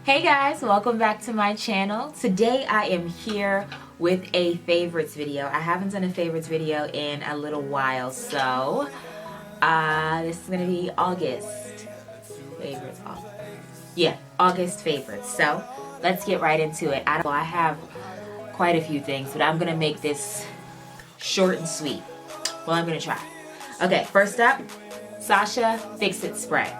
Hey guys, welcome back to my channel. Today I am here with a favorites video. I haven't done a favorites video in a little while, so this is gonna be August favorites. August favorites. So let's get right into it. I have quite a few things, but I'm gonna make this short and sweet. Well, I'm gonna try. Okay, first up, Sasha Fix-It Spray.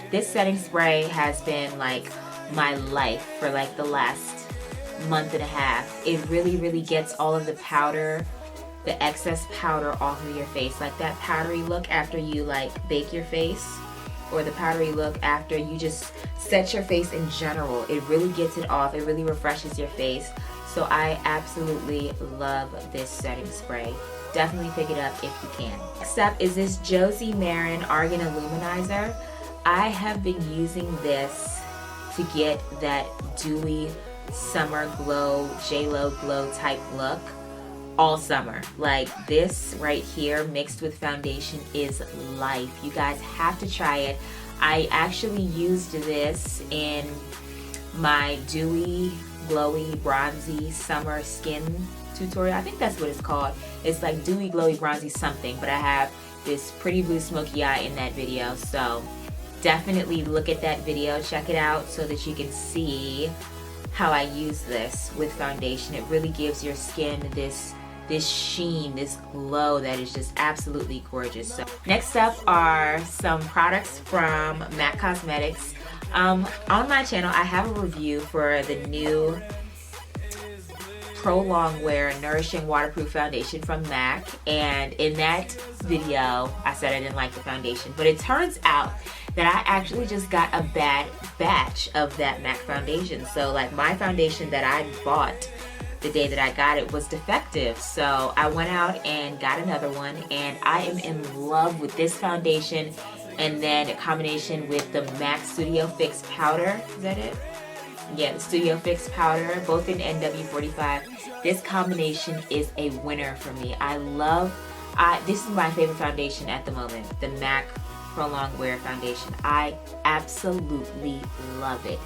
This setting spray has been like my life for like the last month and a half. It really gets all of the powder, the excess powder off of your face, like that powdery look after you like bake your face, or the powdery look after you just set your face in general. It really gets it off. It really refreshes your face. So I absolutely love this setting spray. Definitely pick it up if you can. Next up is this Josie Maran Argan Illuminizer. I have been using this to get that dewy summer glow, J-Lo glow type look all summer. Like this right here mixed with foundation is life. You guys have to try it. I actually used this in my dewy, glowy, bronzy summer skin tutorial. I think that's what it's called. It's like dewy, glowy, bronzy something, but I have this pretty blue smoky eye in that video. So definitely look at that video, check it out so that you can see how I use this with foundation. It really gives your skin this sheen, this glow that is just absolutely gorgeous. So next up are some products from MAC Cosmetics. On my channel I have a review for the new Pro Longwear Nourishing Waterproof Foundation from MAC, and in that video I said I didn't like the foundation, but it turns out that I actually just got a bad batch of that MAC foundation. So like my foundation that I bought the day that I got it was defective, so I went out and got another one, and I am in love with this foundation, and then a combination with the MAC Studio Fix powder. Is that it? Yeah, the Studio Fix powder, both in NW45. This combination is a winner for me. This is my favorite foundation at the moment, the MAC Pro Longwear foundation. I absolutely love it.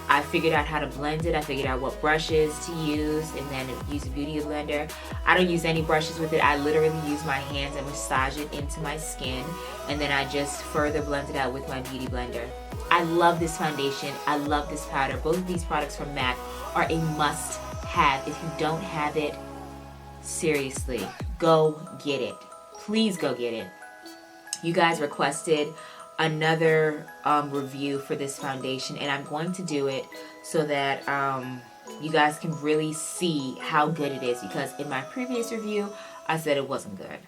I figured out how to blend it. I figured out what brushes to use, and then use a beauty blender. I don't use any brushes with it. I literally use my hands and massage it into my skin, and then I just further blend it out with my beauty blender. I love this foundation. I love this powder. Both of these products from MAC are a must-have. If you don't have it, seriously, go get it. Please go get it. You guys requested another review for this foundation, and I'm going to do it so that you guys can really see how good it is, because in my previous review I said it wasn't good,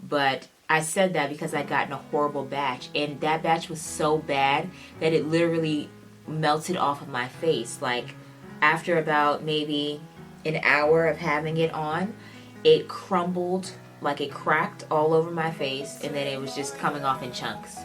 but I said that because I'd gotten a horrible batch, and that batch was so bad that it literally melted off of my face. Like after about maybe an hour of having it on, it crumbled, like it cracked all over my face, and then it was just coming off in chunks.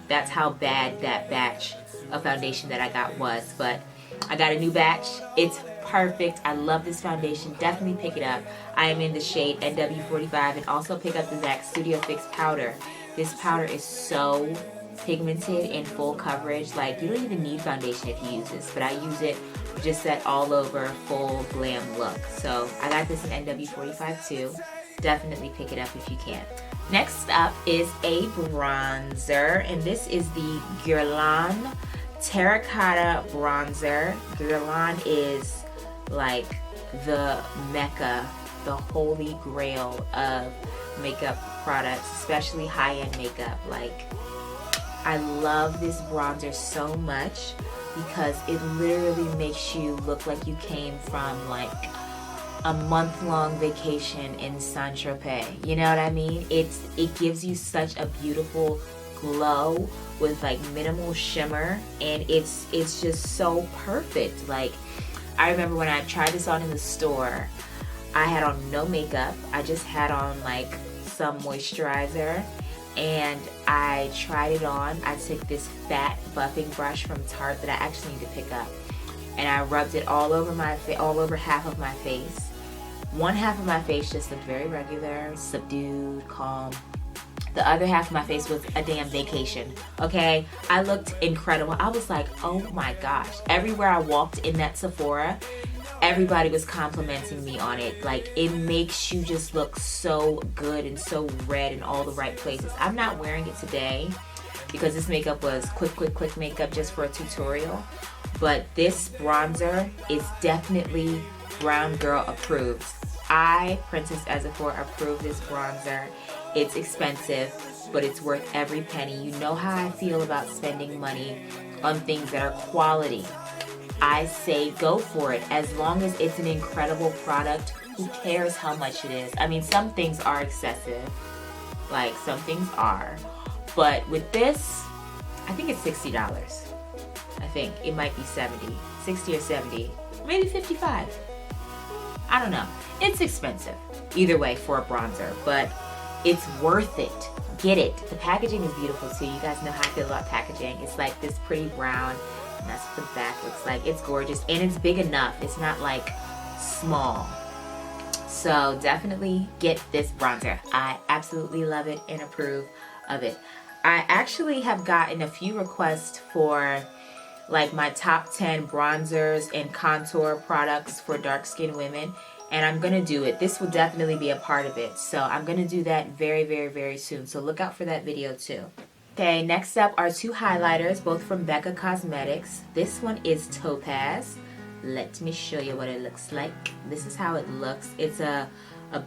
That's how bad that batch of foundation that I got was. But I got a new batch. It's perfect. I love this foundation. Definitely pick it up. I am in the shade NW45, and also pick up the MAC Studio Fix powder. This powder is so pigmented and full coverage. Like you don't even need foundation if you use this, but I use it just that all over full glam look. So I got this in NW45 too. Definitely pick it up if you can. Next up is a bronzer, and this is the Guerlain Terracotta Bronzer. Guerlain is like the mecca, the holy grail of makeup products, especially high-end makeup. Like I love this bronzer so much because it literally makes you look like you came from like a month-long vacation in Saint-Tropez. You know what I mean? It gives you such a beautiful glow with like minimal shimmer, and it's just so perfect. Like I remember when I tried this on in the store, I had on no makeup. I just had on like some moisturizer, and I tried it on. I took this fat buffing brush from Tarte that I actually need to pick up, and I rubbed it all over all over half of my face. One half of my face just looked very regular, subdued, calm. The other half of my face was a damn vacation, okay? I looked incredible. I was like, oh my gosh. Everywhere I walked in that Sephora, everybody was complimenting me on it. Like, it makes you just look so good and so red in all the right places. I'm not wearing it today because this makeup was quick makeup just for a tutorial. But this bronzer is definitely brown girl approved. I, Princess Ezefor, approve this bronzer. It's expensive, but it's worth every penny. You know how I feel about spending money on things that are quality. I say go for it. As long as it's an incredible product, who cares how much it is? I mean, some things are excessive. Like, some things are. But with this, I think it's $60. I think it might be 70, 60 or 70, maybe 55. I don't know. It's expensive either way for a bronzer, but it's worth it. Get it. The packaging is beautiful too. You guys know how I feel about packaging. It's like this pretty brown, and that's what the back looks like. It's gorgeous, and it's big enough. It's not like small. So definitely get this bronzer. I absolutely love it and approve of it. I actually have gotten a few requests for like my top 10 bronzers and contour products for dark skinned women, and I'm gonna do it. This will definitely be a part of it, so I'm gonna do that very soon, so look out for that video too. Okay, next up are two highlighters, both from Becca Cosmetics. This one is Topaz. Let me show you what it looks like. This is how it looks. It's a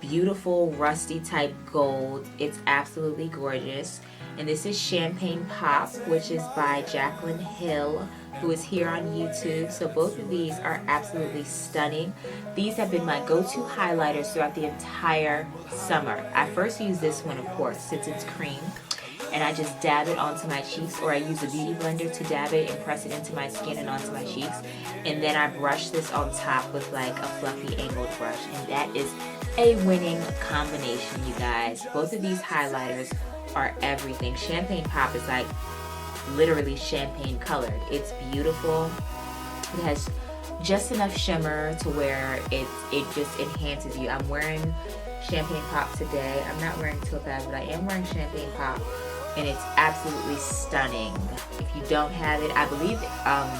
beautiful rusty type gold. It's absolutely gorgeous. And this is Champagne Pop, which is by Jaclyn Hill, who is here on YouTube. So both of these are absolutely stunning. These have been my go-to highlighters throughout the entire summer. I first used this one, of course, since it's cream, and I just dab it onto my cheeks, or I use a beauty blender to dab it and press it into my skin and onto my cheeks. And then I brush this on top with like a fluffy angled brush, and that is a winning combination, you guys. Both of these highlighters are everything. Champagne Pop is like literally champagne colored. It's beautiful. It has just enough shimmer to where it just enhances you. I'm wearing Champagne Pop today. I'm not wearing Topaz, but I am wearing Champagne Pop, and it's absolutely stunning. If you don't have it, I believe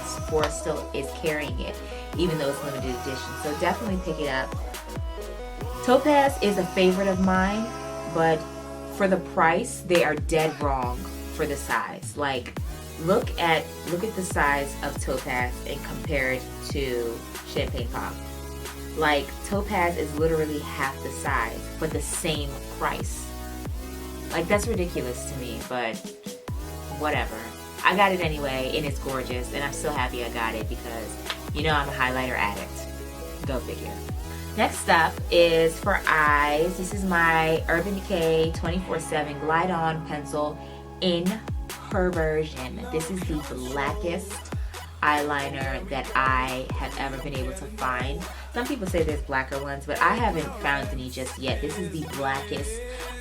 Sephora still is carrying it, even though it's limited edition, so definitely pick it up. Topaz is a favorite of mine, but for the price, they are dead wrong for the size. Like, look at the size of Topaz and compare it to Champagne Pop. Like, Topaz is literally half the size, but the same price. Like, that's ridiculous to me, but whatever. I got it anyway, and it's gorgeous, and I'm so happy I got it because, you know, I'm a highlighter addict. Go figure. Next up is for eyes. This is my Urban Decay 24/7 Glide On Pencil in Perversion. This is the blackest eyeliner that I have ever been able to find. Some people say there's blacker ones, but I haven't found any just yet. This is the blackest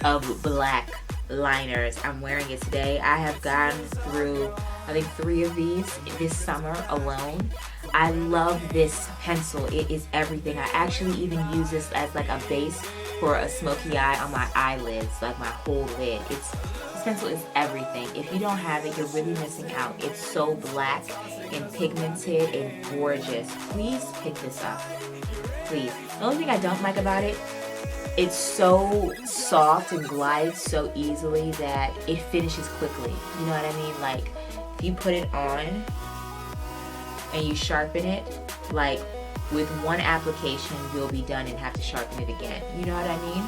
of black liners. I'm wearing it today. I have gone through, I think, 3 of these this summer alone. I love this pencil. It is everything. I actually even use this as like a base for a smoky eye on my eyelids, like my whole lid. This pencil is everything. If you don't have it, you're really missing out. It's so black and pigmented and gorgeous. Please pick this up. Please. The only thing I don't like about it, it's so soft and glides so easily that it finishes quickly. You know what I mean? Like, if you put it on and you sharpen it, like with one application you'll be done and have to sharpen it again. You know what I mean?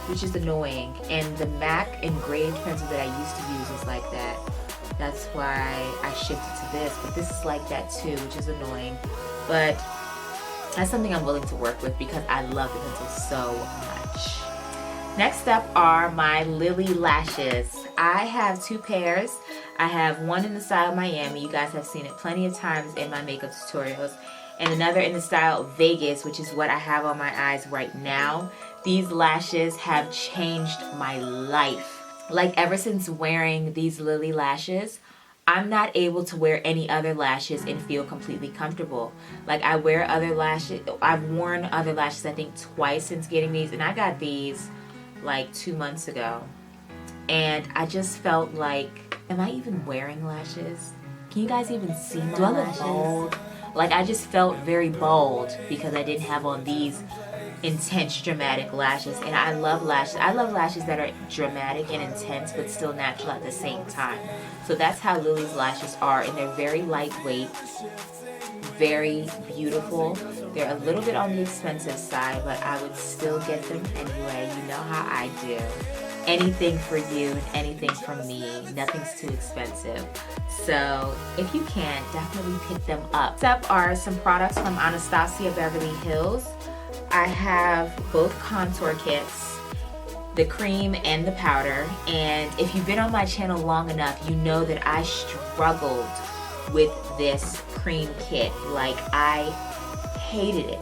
Which is annoying. And the MAC engraved pencil that I used to use is like that. That's why I shifted to this, but this is like that too, which is annoying. But that's something I'm willing to work with because I love the pencil so much. Next up are my Lily lashes. I have 2 pairs. I have one in the style Miami. You guys have seen it plenty of times in my makeup tutorials. And another in the style Vegas, which is what I have on my eyes right now. These lashes have changed my life. Like, ever since wearing these Lily lashes, I'm not able to wear any other lashes and feel completely comfortable. Like, I wear other lashes. I've worn other lashes I think twice since getting these, and I got these like 2 months ago. and I just felt like, am I even wearing lashes? Can you guys even see my lashes? Bold? Like, I just felt very bold because I didn't have on these intense dramatic lashes, and I love lashes. I love lashes that are dramatic and intense but still natural at the same time. So that's how Lily's lashes are, and they're very lightweight, very beautiful. They're a little bit on the expensive side, but I would still get them anyway. You know how I do. Anything for you and anything for me. Nothing's too expensive. So if you can, definitely pick them up. Next up are some products from Anastasia Beverly Hills. I have both contour kits, the cream and the powder. And if you've been on my channel long enough, you know that I struggled with this cream kit. Like, I hated it.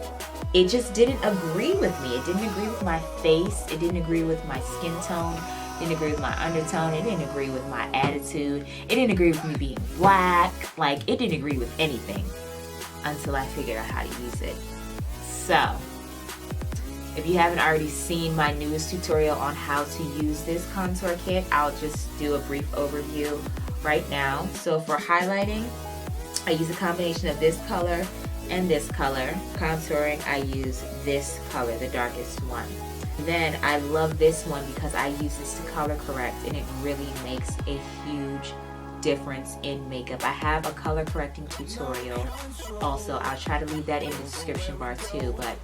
It just didn't agree with me. It didn't agree with my face. It didn't agree with my skin tone. It didn't agree with my undertone. It didn't agree with my attitude. It didn't agree with me being black. Like, it didn't agree with anything until I figured out how to use it. So, if you haven't already seen my newest tutorial on how to use this contour kit, I'll just do a brief overview right now. So for highlighting, I use a combination of this color and this color. Contouring, I use this color, the darkest one. Then I love this one because I use this to color correct, and it really makes a huge difference in makeup. I have a color correcting tutorial also. I'll try to leave that in the description bar too, but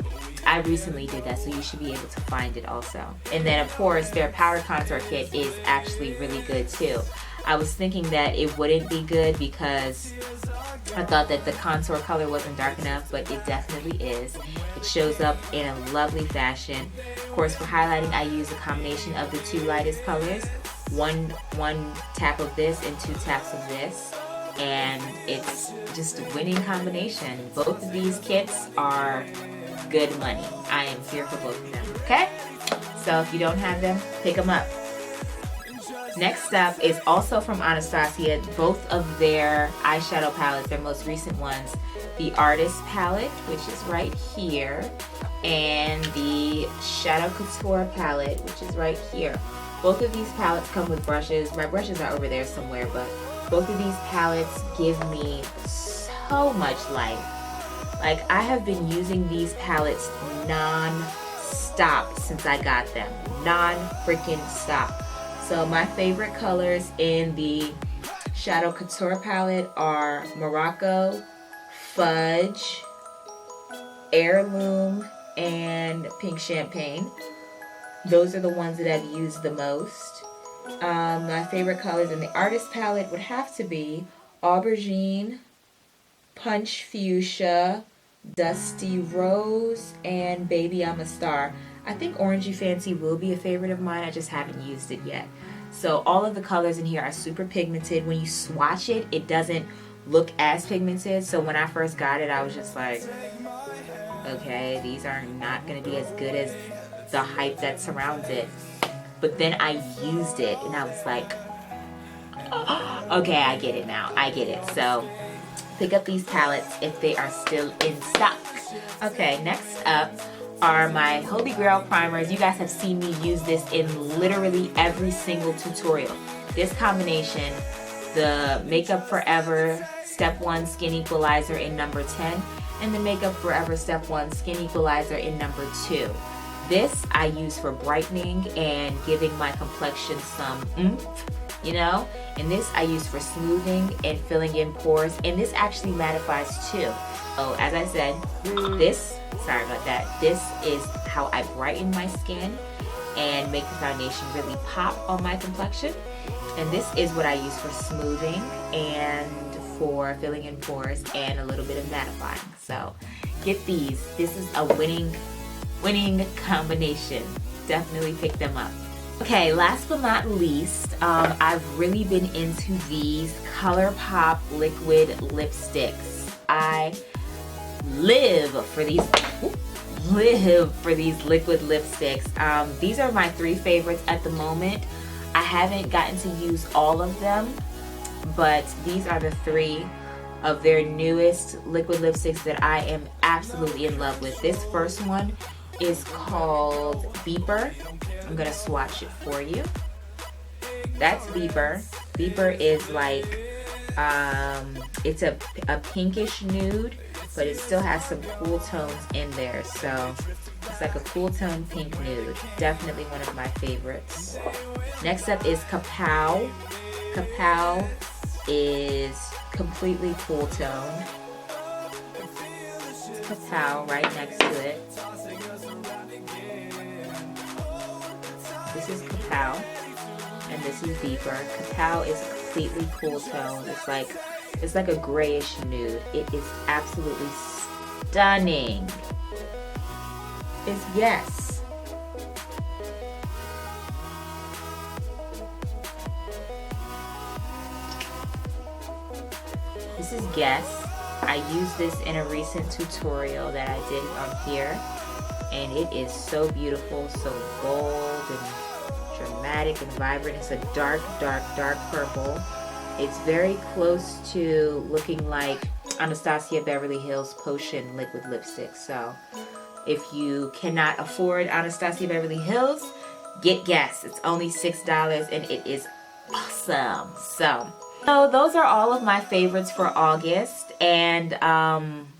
I recently did that, so you should be able to find it also. And then of course their powder contour kit is actually really good too. I was thinking that it wouldn't be good because I thought that the contour color wasn't dark enough, but it definitely is. It shows up in a lovely fashion. Of course, for highlighting, I use a combination of the two lightest colors. One tap of this and 2 taps of this, and it's just a winning combination. Both of these kits are good money. I am here for both of them, okay? So if you don't have them, pick them up. Next up is also from Anastasia, both of their eyeshadow palettes, their most recent ones. The Artist palette, which is right here, and the Shadow Couture palette, which is right here. Both of these palettes come with brushes. My brushes are over there somewhere, but both of these palettes give me so much life. Like, I have been using these palettes non-stop since I got them. Non-freaking stop. So my favorite colors in the Shadow Couture palette are Morocco, Fudge, Heirloom, and Pink Champagne. Those are the ones that I've used the most. My favorite colors in the Artist palette would have to be Aubergine, Punch Fuchsia, Dusty Rose, and Baby I'm a Star. I think Orangey Fancy will be a favorite of mine. I just haven't used it yet. So all of the colors in here are super pigmented. When you swatch it, it doesn't look as pigmented. So when I first got it, I was just like, okay, these are not going to be as good as the hype that surrounds it. But then I used it and I was like, oh, okay, I get it now. I get it. So pick up these palettes if they are still in stock. Okay, next up are my Holy Grail primers. You guys have seen me use this in literally every single tutorial. This combination, the Makeup Forever Step 1 Skin Equalizer in number 10 and the Makeup Forever Step 1 Skin Equalizer in number 2. This I use for brightening and giving my complexion some oomph, you know? And this I use for smoothing and filling in pores, and this actually mattifies too. So as I said, sorry about that, this is how I brighten my skin and make the foundation really pop on my complexion. And this is what I use for smoothing and for filling in pores and a little bit of mattifying. So get these. This is a winning combination. Definitely pick them up. Okay, last but not least, I've really been into these ColourPop liquid lipsticks. I live for these liquid lipsticks. These are my 3 favorites at the moment. I haven't gotten to use all of them, but these are the 3 of their newest liquid lipsticks that I am absolutely in love with. This first one is called Beeper. I'm gonna swatch it for you. that's Beeper. Beeper is like, it's a pinkish nude, but it still has some cool tones in there. So it's like a cool tone pink nude. Definitely one of my favorites. Next up is Kapow. Kapow is completely cool tone. Kapow right next to it. This is Kapow, and this is Beeper. Kapow is completely cool tone. It's like a grayish nude. It is absolutely stunning. It's Yes. This is Guess. I used this in a recent tutorial that I did on here, and it is so beautiful, so bold and dramatic and vibrant. It's a dark, dark, dark purple. It's very close to looking like Anastasia Beverly Hills Potion liquid lipstick. So if you cannot afford Anastasia Beverly Hills, get Guess. It's only $6 and it is awesome. So those are all of my favorites for August, and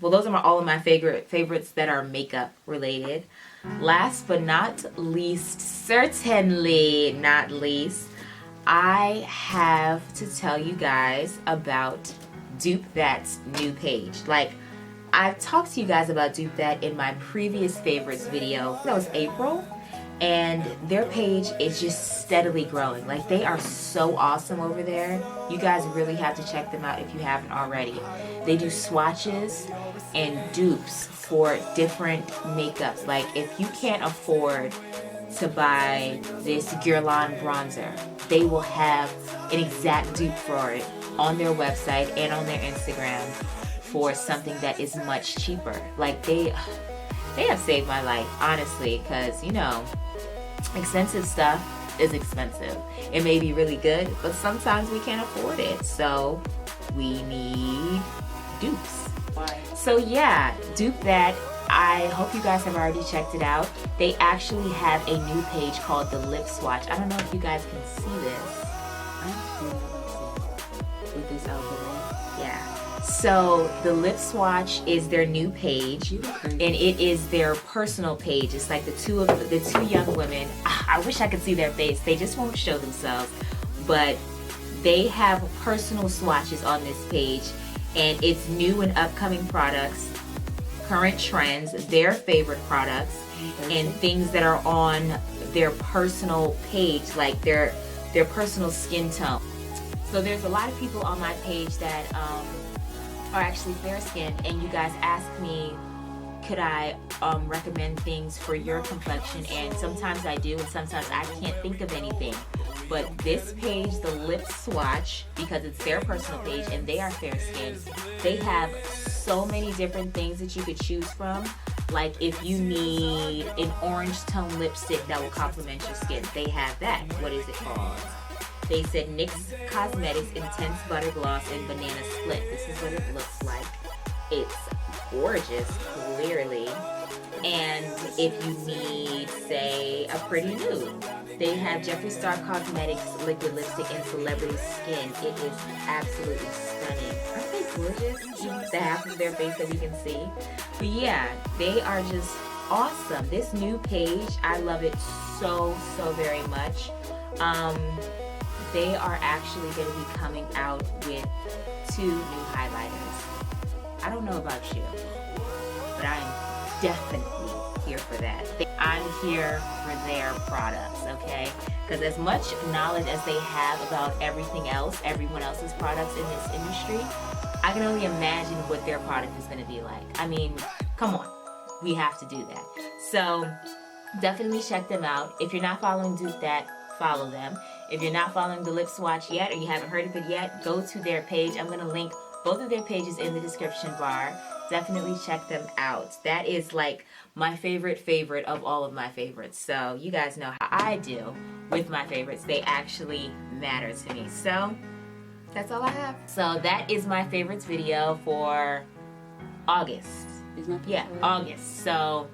well, those are all of my favorites that are makeup related. Last but not least, certainly not least, I have to tell you guys about Dupe That's new page. Like, I've talked to you guys about Dupe That in my previous favorites video. That was April. And their page is just steadily growing. Like, they are so awesome over there. You guys really have to check them out if you haven't already. They do swatches and dupes for different makeups. Like, if you can't afford to buy this Guerlain bronzer, they will have an exact dupe for it on their website and on their Instagram for something that is much cheaper. Like, they have saved my life, honestly, because, you know, expensive stuff is expensive. It may be really good, but sometimes we can't afford it, so we need dupes. So yeah, Dupe That. I hope you guys have already checked it out. They actually have a new page called the Lip Swatch. I don't know if you guys can see this. With this algorithm. Yeah. So the Lip Swatch is their new page, and it is their personal page. It's like the two young women. I wish I could see their face. They just won't show themselves, but they have personal swatches on this page, and it's new and upcoming products, current trends, their favorite products, and things that are on their personal page, like their personal skin tone. So there's a lot of people on my page that are actually fair skinned, and you guys ask me, could I recommend things for your complexion, and sometimes I do and sometimes I can't think of anything. But this page, the Lip Swatch, because it's their personal page and they are fair skinned, they have so many different things that you could choose from. Like, if you need an orange tone lipstick that will complement your skin, they have that. What is it called? They said NYX Cosmetics Intense Butter Gloss and Banana Split. This is what it looks like. It's gorgeous, clearly. And if you need, say, a pretty nude, they have Jeffree Star Cosmetics Liquid Lipstick in Celebrity Skin. It is absolutely stunning. Aren't they gorgeous? The half of their face that we can see. But yeah, they are just awesome. This new page, I love it so very much. They are actually going to be coming out with 2 new highlighters. I don't know about you, but I'm definitely here for that. I'm here for their products, okay? Because as much knowledge as they have about everything else, everyone else's products in this industry, I can only imagine what their product is going to be like. I mean, come on. We have to do that. So definitely check them out. If you're not following Dupe That, follow them. If you're not following the Lip Swatch yet, or you haven't heard of it yet, go to their page. I'm going to link both of their pages in the description bar. Definitely check them out. That is like my favorite of all of my favorites. So you guys know how I do with my favorites. They actually matter to me. So that's all I have. So that is my favorites video for August. Yeah, August. So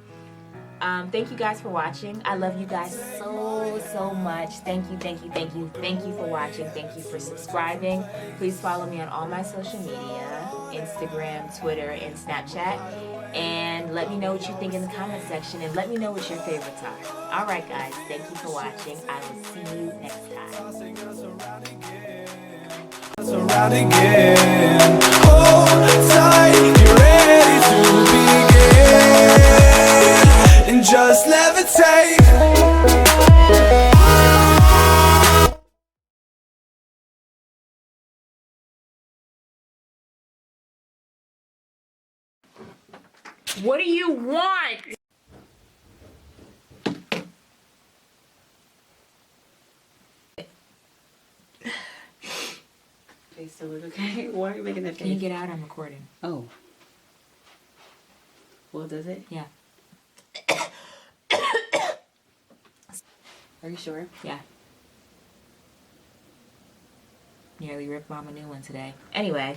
Thank you guys for watching. I love you guys so much. Thank you for watching. Thank you for subscribing. Please follow me on all my social media, Instagram, Twitter, and Snapchat. And let me know what you think in the comment section, and let me know what your favorites are. Alright guys, thank you for watching. I will see you next time. Around again. Hold tight, you're ready to begin, and just levitate. What do you want? Face still look okay? Why are you making that face? Can you get out? I'm recording. Oh. Well, does it? Yeah. Are you sure? Yeah. Nearly ripped Mom a new one today. Anyway.